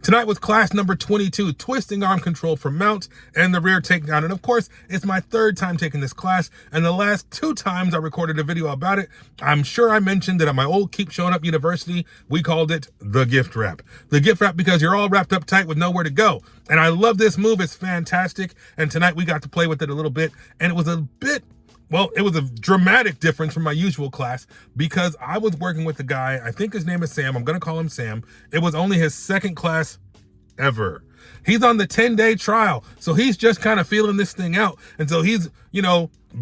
Tonight was class number 22, twisting arm control for mount and the rear takedown. And of course, it's my third time taking this class, and the last 2 times I recorded a video about it, I'm sure I mentioned that at my old Keep Showing Up University, we called it the gift wrap. The gift wrap because you're all wrapped up tight with nowhere to go. And I love this move, it's fantastic. And tonight we got to play with it a little bit, and it was a bit, well, it was a dramatic difference from my usual class because I was working with the guy, I think his name is Sam, I'm gonna call him Sam. It was only his second class ever. He's on the 10-day trial, so he's just kind of feeling this thing out. And so he's,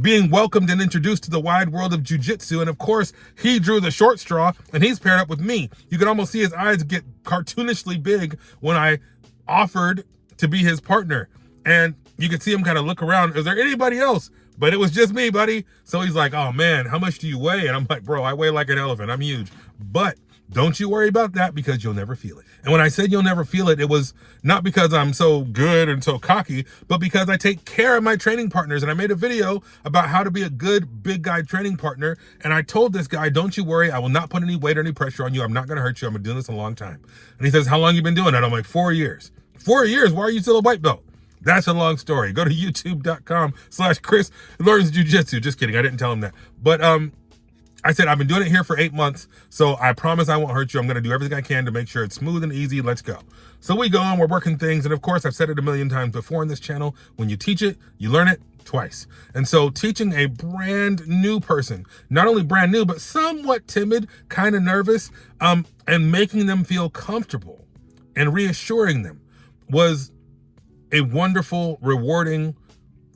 being welcomed and introduced to the wide world of jiu-jitsu. And of course, he drew the short straw, and he's paired up with me. You can almost see his eyes get cartoonishly big when I offered to be his partner. And you could see him kind of look around. Is there anybody else? But it was just me, buddy. So he's like, oh man, how much do you weigh? And I'm like, bro, I weigh like an elephant. I'm huge. But don't you worry about that because you'll never feel it. And when I said you'll never feel it, it was not because I'm so good and so cocky, but because I take care of my training partners. And I made a video about how to be a good big guy training partner. And I told this guy, don't you worry, I will not put any weight or any pressure on you. I'm not going to hurt you. I've been doing this a long time. And he says, how long you been doing that? I'm like, 4 years. 4 years? Why are you still a white belt? That's a long story. Go to youtube.com/Chris Learns Jiu-Jitsu. Just kidding. I didn't tell him that. But I said, I've been doing it here for 8 months, so I promise I won't hurt you. I'm going to do everything I can to make sure it's smooth and easy. Let's go. So we go on, we're working things. And of course, I've said it a million times before in this channel. When you teach it, you learn it twice. And so teaching a brand new person, not only brand new, but somewhat timid, kind of nervous, and making them feel comfortable and reassuring them was a wonderful, rewarding,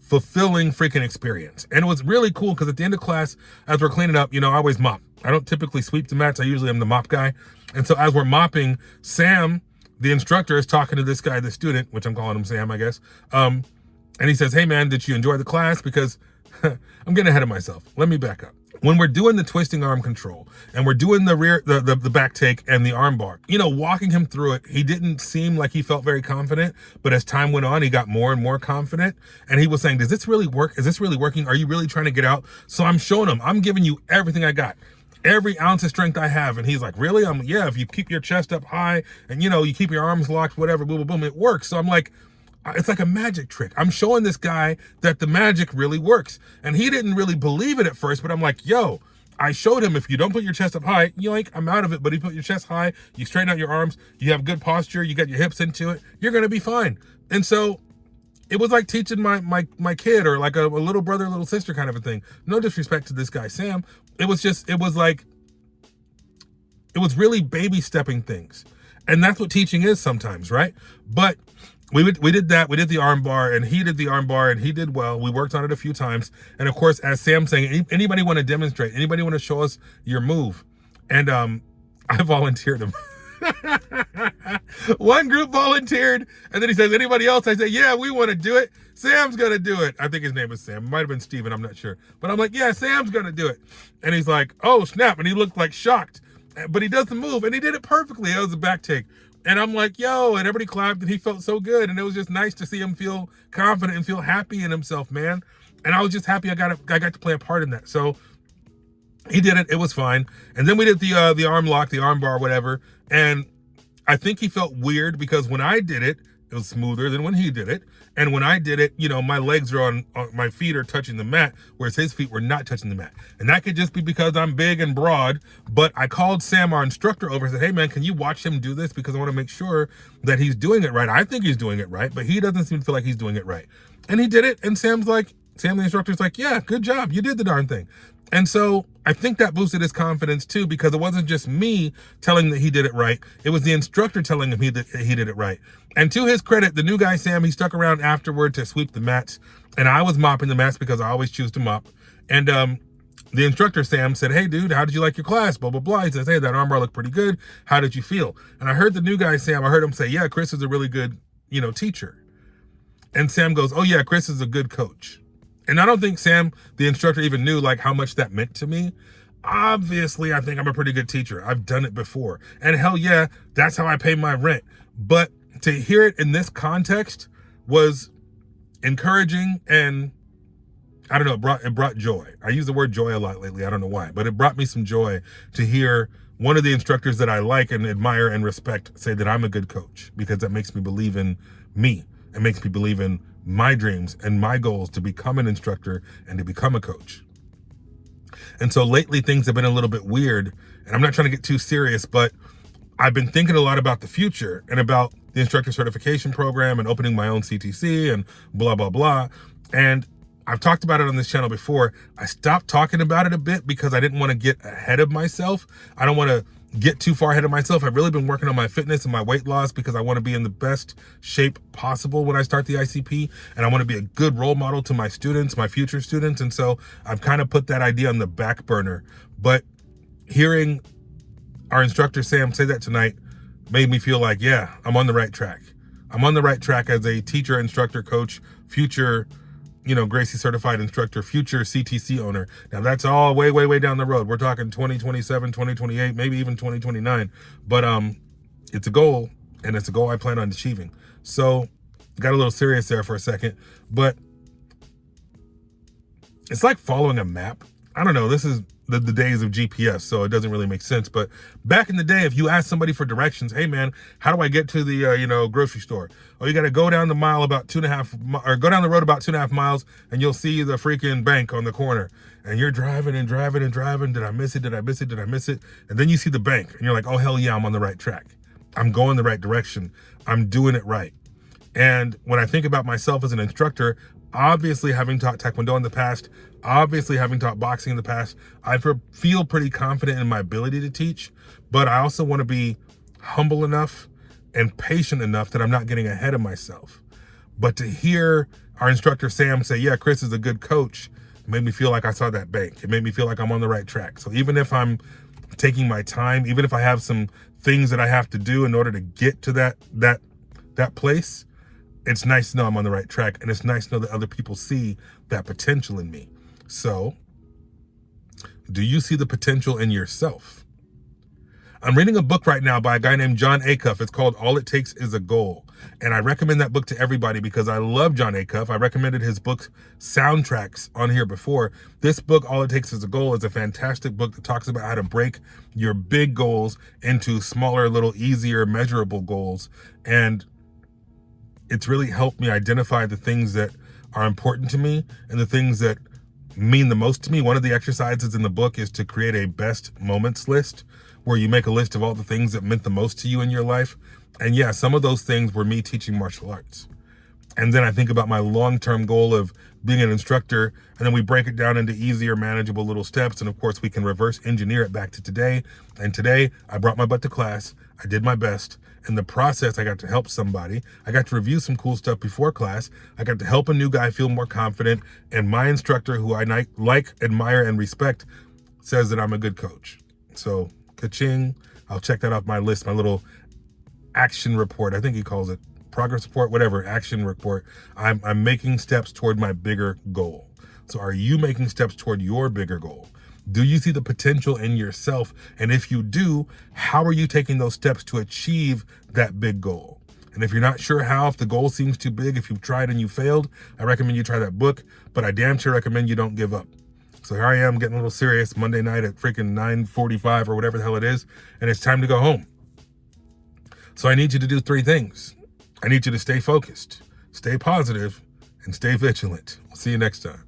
fulfilling freaking experience. And it was really cool because at the end of class, as we're cleaning up, I always mop. I don't typically sweep the mats. I usually am the mop guy. And so as we're mopping, Sam, the instructor, is talking to this guy, the student, which I'm calling him Sam, I guess. And he says, hey man, did you enjoy the class? Because I'm getting ahead of myself. Let me back up. When we're doing the twisting arm control and we're doing the back take and the arm bar, walking him through it, he didn't seem like he felt very confident, but as time went on, he got more and more confident. And he was saying, does this really work? Is this really working? Are you really trying to get out? So I'm showing him, I'm giving you everything I got, every ounce of strength I have. And he's like, really? Yeah, if you keep your chest up high and, you keep your arms locked, whatever, boom, boom, boom, it works. So I'm like, it's like a magic trick. I'm showing this guy that the magic really works. And he didn't really believe it at first, but I'm like, yo, I showed him if you don't put your chest up high, yoink, I'm out of it. But if you put your chest high, you straighten out your arms, you have good posture, you got your hips into it, you're going to be fine. And so it was like teaching my kid or like a little brother, little sister kind of a thing. No disrespect to this guy, Sam. It was really baby stepping things. And that's what teaching is sometimes, right? But we did that. We did the arm bar, and he did the arm bar, and he did well. We worked on it a few times. And of course, as Sam's saying, anybody want to demonstrate? Anybody want to show us your move? And I volunteered him. One group volunteered, and then he says, anybody else? I say, yeah, we want to do it. Sam's going to do it. I think his name is Sam. It might have been Steven. I'm not sure. But I'm like, yeah, Sam's going to do it. And he's like, oh, snap. And he looked like shocked. But he does the move, and he did it perfectly. It was a back take. And I'm like, yo, and everybody clapped, and he felt so good. And it was just nice to see him feel confident and feel happy in himself, man. And I was just happy I got to play a part in that. So he did it. It was fine. And then we did the arm lock, the arm bar, whatever. And I think he felt weird because when I did it, it was smoother than when he did it. And when I did it, my legs are on my feet are touching the mat, whereas his feet were not touching the mat. And that could just be because I'm big and broad. But I called Sam, our instructor, over and said, hey man, can you watch him do this? Because I want to make sure that he's doing it right. I think he's doing it right, but he doesn't seem to feel like he's doing it right. And he did it. And Sam, the instructor's like, yeah, good job. You did the darn thing. And so I think that boosted his confidence too, because it wasn't just me telling him that he did it right. It was the instructor telling him he did it right. And to his credit, the new guy, Sam, he stuck around afterward to sweep the mats. And I was mopping the mats because I always choose to mop. And the instructor, Sam, said, hey, dude, how did you like your class? Blah, blah, blah. He says, hey, that armbar looked pretty good. How did you feel? And I heard the new guy, Sam, I heard him say, yeah, Chris is a really good, teacher. And Sam goes, oh, yeah, Chris is a good coach. And I don't think Sam, the instructor, even knew like how much that meant to me. Obviously, I think I'm a pretty good teacher. I've done it before. And hell yeah, that's how I pay my rent. But to hear it in this context was encouraging, and I don't know, it brought joy. I use the word joy a lot lately. I don't know why, but it brought me some joy to hear one of the instructors that I like and admire and respect say that I'm a good coach, because that makes me believe in me. It makes me believe in my dreams and my goals to become an instructor and to become a coach. And so lately things have been a little bit weird, and I'm not trying to get too serious, but I've been thinking a lot about the future and about the instructor certification program and opening my own CTC and blah, blah, blah. And I've talked about it on this channel before. I stopped talking about it a bit because I didn't want to get ahead of myself. I don't want to get too far ahead of myself. I've really been working on my fitness and my weight loss because I want to be in the best shape possible when I start the ICP, and I want to be a good role model to my students, my future students. And so I've kind of put that idea on the back burner. But hearing our instructor Sam say that tonight made me feel like, yeah, I'm on the right track. I'm on the right track as a teacher, instructor, coach, future, Gracie certified instructor, future CTC owner. Now that's all way, way, way down the road. We're talking 2027, 2028, maybe even 2029. But it's a goal, and it's a goal I plan on achieving. So got a little serious there for a second, but it's like following a map. I don't know. This is the days of GPS, so it doesn't really make sense. But back in the day, if you asked somebody for directions, hey man, how do I get to the grocery store? Oh, you got to go down the mile about 2.5, or go down the road about 2.5 miles, and you'll see the freaking bank on the corner. And you're driving and driving and driving. Did I miss it? Did I miss it? Did I miss it? And then you see the bank, and you're like, oh hell yeah, I'm on the right track. I'm going the right direction. I'm doing it right. And when I think about myself as an instructor, obviously having taught Taekwondo in the past, obviously having taught boxing in the past, I feel pretty confident in my ability to teach, but I also want to be humble enough and patient enough that I'm not getting ahead of myself. But to hear our instructor Sam say, yeah, Chris is a good coach, it made me feel like I saw that bank. It made me feel like I'm on the right track. So even if I'm taking my time, even if I have some things that I have to do in order to get to that place, it's nice to know I'm on the right track, and it's nice to know that other people see that potential in me. So, do you see the potential in yourself? I'm reading a book right now by a guy named Jon Acuff. It's called All It Takes Is a Goal. And I recommend that book to everybody because I love Jon Acuff. I recommended his book soundtracks on here before. This book, All It Takes Is a Goal, is a fantastic book that talks about how to break your big goals into smaller, little easier, measurable goals. And it's really helped me identify the things that are important to me and the things that mean the most to me. One of the exercises in the book is to create a best moments list, where you make a list of all the things that meant the most to you in your life. And yeah, some of those things were me teaching martial arts. And then I think about my long-term goal of being an instructor, and then we break it down into easier, manageable little steps. And of course, we can reverse engineer it back to today. And today, I brought my butt to class. I did my best. In the process, I got to help somebody. I got to review some cool stuff before class. I got to help a new guy feel more confident. And my instructor, who I like, admire, and respect, says that I'm a good coach. So, ka-ching. I'll check that off my list, my little action report. I think he calls it progress report, whatever, action report. I'm making steps toward my bigger goal. So are you making steps toward your bigger goal? Do you see the potential in yourself? And if you do, how are you taking those steps to achieve that big goal? And if you're not sure how, if the goal seems too big, if you've tried and you failed, I recommend you try that book, but I damn sure recommend you don't give up. So here I am getting a little serious Monday night at freaking 9:45 or whatever the hell it is, and it's time to go home. So I need you to do 3 things. I need you to stay focused, stay positive, and stay vigilant. We'll see you next time.